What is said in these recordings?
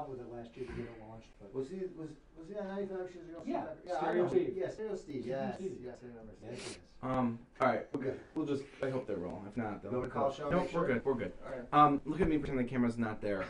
out with it last year to get it launched. But Was he on 95 years ago? Yeah, Yeah, Stereo Steve. Yeah, Stereo Steve. Yes, Steve. yes, I remember. Yes, Steve. yes. All right, okay. We'll just. I hope they're rolling. If not, You want to call show? No, Make sure? we're good. We're good. All right. Look at me pretend the camera's not there.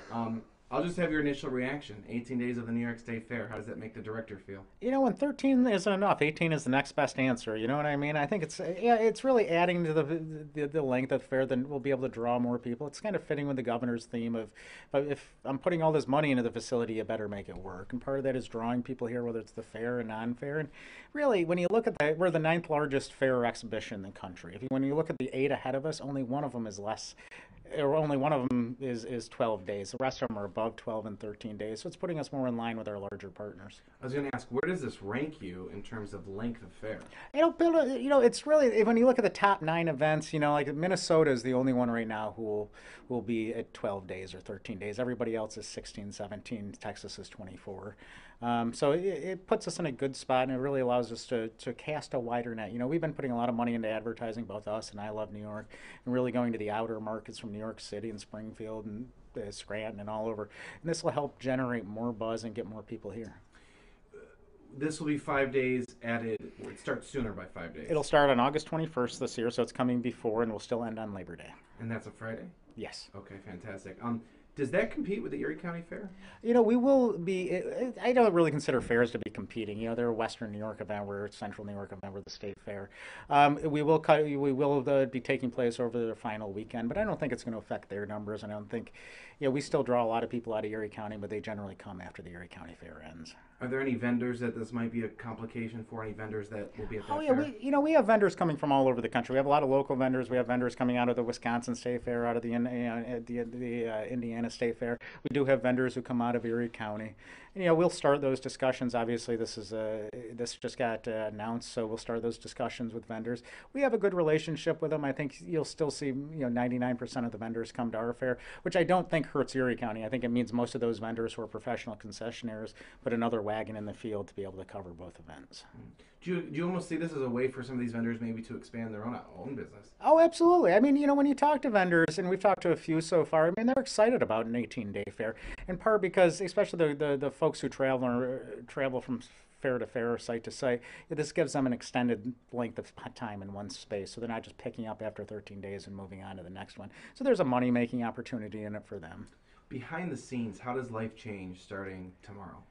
I'll just have your initial reaction. 18 days of the New York State Fair. How does that make the director feel? You know, when 13 isn't enough, 18 is the next best answer. You know what I mean? I think it's really adding to the length of the fair. Then we'll be able to draw more people. It's kind of fitting with the governor's theme of, if I'm putting all this money into the facility, you better make it work. And part of that is drawing people here, whether it's the fair and non-fair. And really, when you look at we're the 9th largest fair exhibition in the country. When you look at the 8 ahead of us, only one of them is less. Or only one of them is 12 days. The rest of them are above 12 and 13 days. So it's putting us more in line with our larger partners. I was going to ask, where does this rank you in terms of length of fair? It's really, when you look at the top 9 events, like Minnesota is the only one right now who will be at 12 days or 13 days. Everybody else is 16, 17. Texas is 24. So it puts us in a good spot, and it really allows us to cast a wider net. We've been putting a lot of money into advertising, both us and I Love New York, and really going to the outer markets from New York City and Springfield and Scranton and all over. And this will help generate more buzz and get more people here. This will be 5 days added. It starts sooner by 5 days. It'll start on August 21st this year, so it's coming before, and will still end on Labor Day. And that's a Friday? Yes. Okay, fantastic. Does that compete with the Erie County Fair? We will be. I don't really consider fairs to be competing. They're a Western New York event, we're Central New York event, we're the State Fair. We will be taking place over the final weekend, but I don't think it's going to affect their numbers. And I don't think, we still draw a lot of people out of Erie County, but they generally come after the Erie County Fair ends. Are there any vendors that this might be a complication for? Any vendors that will be at that fair? We have vendors coming from all over the country. We have a lot of local vendors. We have vendors coming out of the Wisconsin State Fair, out of the Indiana State Fair. We do have vendors who come out of Erie County. And, we'll start those discussions. Obviously, this just got announced, so we'll start those discussions with vendors. We have a good relationship with them. I think you'll still see 99% of the vendors come to our fair, which I don't think hurts Erie County. I think it means most of those vendors who are professional concessionaires put another wagon in the field to be able to cover both events. Do you almost see this as a way for some of these vendors maybe to expand their own business? Oh, absolutely. When you talk to vendors, and we've talked to a few so far, they're excited about an 18-day fair, in part because, especially the folks who travel from fair to fair, site to site, this gives them an extended length of time in one space, so they're not just picking up after 13 days and moving on to the next one. So there's a money-making opportunity in it for them. Behind the scenes, how does life change starting tomorrow?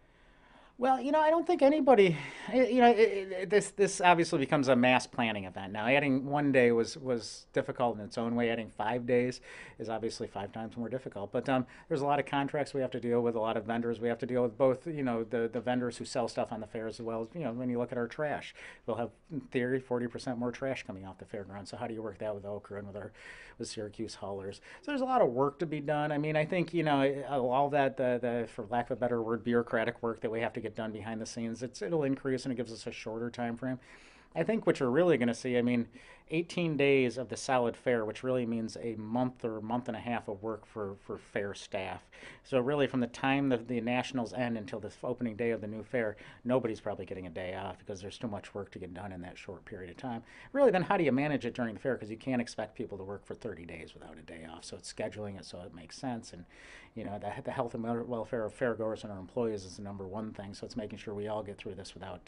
Well, I don't think anybody, this obviously becomes a mass planning event. Now, adding 1 day was difficult in its own way. Adding 5 days is obviously 5 times more difficult. But there's a lot of contracts we have to deal with, a lot of vendors we have to deal with, both, the vendors who sell stuff on the fair, as well as, when you look at our trash. We'll have, in theory, 40% more trash coming off the fairground. So how do you work that with Okra and with Syracuse haulers? So there's a lot of work to be done. I think, all that, for lack of a better word, bureaucratic work that we have to get done behind the scenes, it'll increase, and it gives us a shorter time frame. I think what you're really going to see, 18 days of the solid fair, which really means a month or month and a half of work for fair staff. So really, from the time the nationals end until the opening day of the new fair, nobody's probably getting a day off, because there's too much work to get done in that short period of time. Really, then how do you manage it during the fair? Because you can't expect people to work for 30 days without a day off. So it's scheduling it so it makes sense. And the health and welfare of fairgoers and our employees is the #1 thing. So it's making sure we all get through this without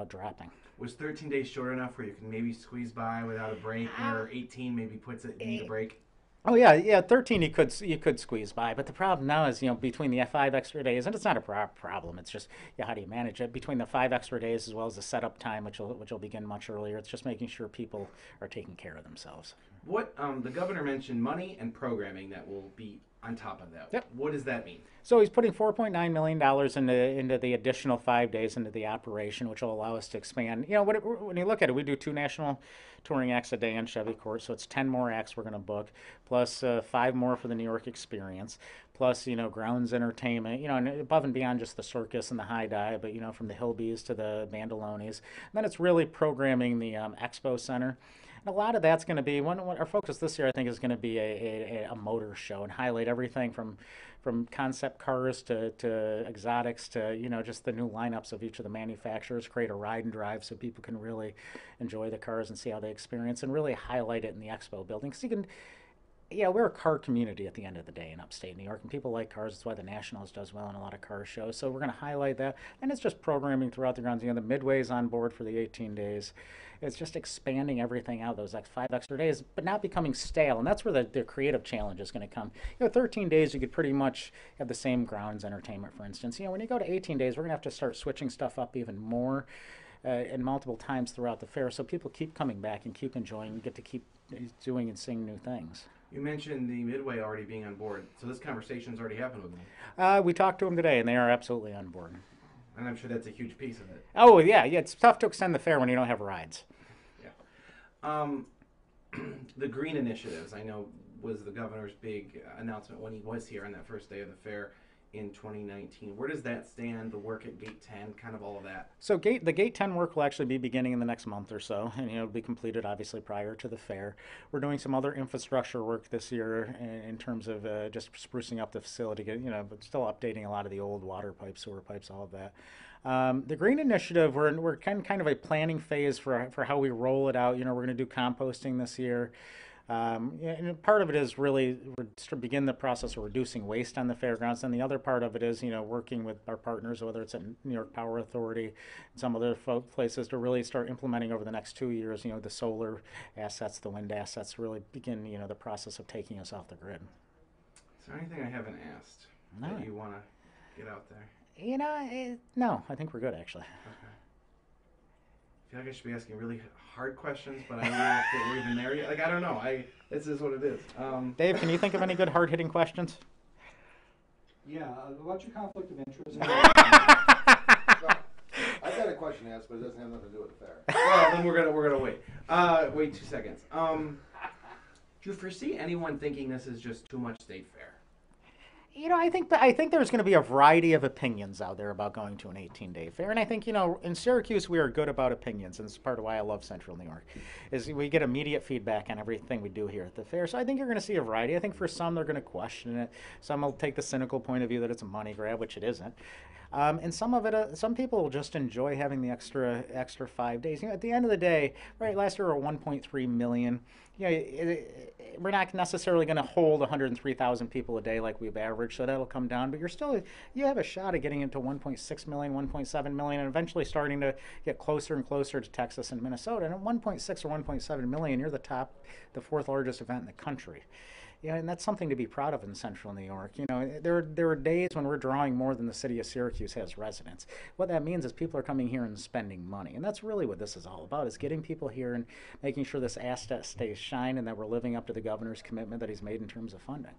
dropping. Was 13 days short enough where you can maybe squeeze by without a break, or 18 maybe puts it, you need a break? Oh yeah, 13 you could squeeze by, but the problem now is, between the 5 extra days, and it's not a problem. It's just, how do you manage it? Between the 5 extra days, as well as the setup time, which will begin much earlier, it's just making sure people are taking care of themselves. What the governor mentioned money and programming that will be on top of that. Yep. What does that mean? So he's putting $4.9 million into the additional 5 days into the operation, which will allow us to expand. When you look at it, we do 2 national touring acts a day on Chevy Court, so it's 10 more acts we're going to book, plus 5 more for the New York experience, plus, grounds entertainment, and above and beyond just the circus and the high dive, but, from the Hillbees to the Bandalones. And then it's really programming the Expo Center. And a lot of that's going to be, our focus this year, I think, is going to be a motor show, and highlight everything from concept cars to exotics to, just the new lineups of each of the manufacturers, create a ride and drive so people can really enjoy the cars and see how they experience, and really highlight it in the expo building. Because Yeah, we're a car community at the end of the day in upstate New York, and people like cars. That's why the Nationals does well in a lot of car shows. So we're going to highlight that, and it's just programming throughout the grounds. You know, the Midway's on board for the 18 days. It's just expanding everything out, those like 5 extra days, but not becoming stale. And that's where the creative challenge is going to come. 13 days, you could pretty much have the same grounds entertainment, for instance. When you go to 18 days, we're going to have to start switching stuff up even more and multiple times throughout the fair, so people keep coming back and keep enjoying and get to keep doing and seeing new things. You mentioned the Midway already being on board, so this conversation's already happened with them. We talked to them today, and they are absolutely on board. And I'm sure that's a huge piece of it. Oh, yeah, it's tough to extend the fair when you don't have rides. Yeah. The green initiatives, I know, was the governor's big announcement when he was here on that first day of the fair in 2019. Where does that stand, the work at Gate 10, kind of all of that? So the Gate 10 work will actually be beginning in the next month or so, and it'll be completed obviously prior to the fair. We're doing some other infrastructure work this year in terms of just sprucing up the facility, but still updating a lot of the old water pipes, sewer pipes, all of that. The green initiative, we're kind of a planning phase for how we roll it out. We're going to do composting this year. And part of it is really to begin the process of reducing waste on the fairgrounds. And the other part of it is, working with our partners, whether it's at New York Power Authority and some other places, to really start implementing over the next 2 years, the solar assets, the wind assets, really begin, the process of taking us off the grid. Is there anything I haven't asked that you want to get out there? No, I think we're good, actually. Okay. I feel like I should be asking really hard questions, but I don't know if we're even there yet. Like, I don't know. This is what it is. Dave, can you think of any good hard-hitting questions? Yeah, what's your conflict of interest? I've got a question to ask, but it doesn't have nothing to do with the fair. Well, then we're gonna wait. Wait 2 seconds. Do you foresee anyone thinking this is just too much state fair? I think there's going to be a variety of opinions out there about going to an 18-day fair, and I think in Syracuse we are good about opinions, and it's part of why I love Central New York, is we get immediate feedback on everything we do here at the fair. So I think you're going to see a variety. I think for some they're going to question it. Some will take the cynical point of view that it's a money grab, which it isn't. And some people will just enjoy having the extra 5 days. At the end of the day, right? Last year we were 1.3 million. We're not necessarily going to hold 103,000 people a day like we've averaged, so that'll come down. But you have a shot at getting into 1.6 million, 1.7 million, and eventually starting to get closer and closer to Texas and Minnesota. And at 1.6 or 1.7 million, you're the fourth largest event in the country. And that's something to be proud of in Central New York. There are days when we're drawing more than the city of Syracuse has residents. What that means is people are coming here and spending money, and that's really what this is all about: is getting people here and making sure this asset stays shine, and that we're living up to the governor's commitment that he's made in terms of funding.